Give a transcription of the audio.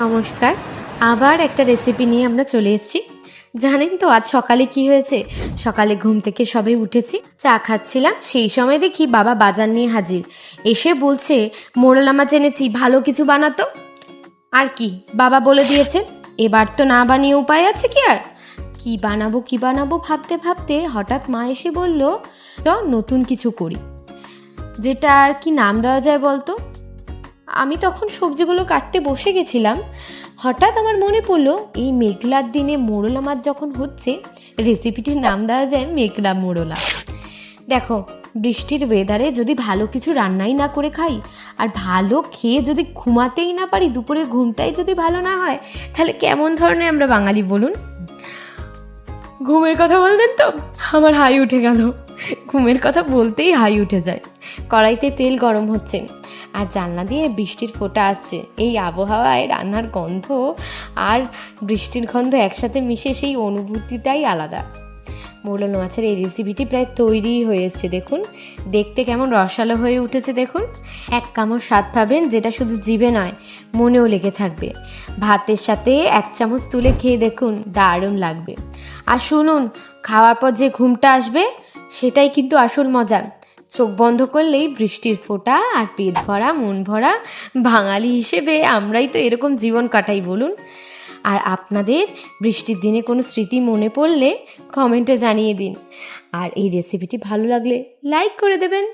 নমস্কার, আবার একটা রেসিপি নিয়ে আমরা চলে এসেছি। জানেন তো আজ সকালে কি হয়েছে? সকালে ঘুম থেকে সবে উঠেছি, চা খাচ্ছিলাম, সেই সময় দেখি বাবা বাজার নিয়ে হাজির। এসে বলছে মোরলা মাছ এনেছি, ভালো কিছু বানাতো। আর কি বাবা বলে দিয়েছে, এবার তো না বানিয়ে উপায় আছে কি? আর কি বানাবো ভাবতে ভাবতে হঠাৎ মা এসে বলল, চ নতুন কিছু করি। যেটা আর কি নাম দেওয়া যায় বলতো? আমি তখন সবজিগুলো কাটতে বসে গেছিলাম, হঠাৎ আমার মনে পড়লো এই মেঘলার দিনে মোরলা মাছ যখন হচ্ছে, রেসিপিটির নাম দেওয়া যায় মেঘলা মোরলা। দেখো, বৃষ্টির ওয়েদারে যদি ভালো কিছু রান্নাই না করে খাই, আর ভালো খেয়ে যদি ঘুমাতেই না পারি, দুপুরের ঘুমটাই যদি ভালো না হয়, তাহলে কেমন ধরনের আমরা বাঙালি বলুন? ঘুমের কথা বললেন তো আমার হাই উঠে গেল। ঘুমের কথা বলতেই হাই উঠে যায়। কড়াইতে তেল গরম হচ্ছে আর জানলা দিয়ে বৃষ্টির ফোঁটা আসছে। এই আবহাওয়ায় রান্নার গন্ধ আর বৃষ্টির গন্ধ একসাথে মিশে সেই অনুভূতিটাই আলাদা। মোরলা মাছের এই রেসিপিটি প্রায় তৈরিই হয়েছে। দেখুন দেখতে কেমন রসালো হয়ে উঠেছে। দেখুন, এক কামড় স্বাদ পাবেন যেটা শুধু জিভে নয়, মনেও লেগে থাকবে। ভাতের সাথে এক চামচ তুলে খেয়ে দেখুন, দারুণ লাগবে। আর শুনুন, খাওয়ার পর যে ঘুমটা আসবে সেটাই কিন্তু আসল মজা। চোখ বন্ধ করলেই বৃষ্টির ফোঁটা আর পেট ভরা মন ভরা। বাঙালি হিসেবে আমরাই তো এরকম জীবন কাটাই বলুন। আর আপনাদের বৃষ্টির দিনে কোনো স্মৃতি মনে পড়লে কমেন্টে জানিয়ে দিন। আর এই রেসিপিটি ভালো লাগলে লাইক করে দেবেন।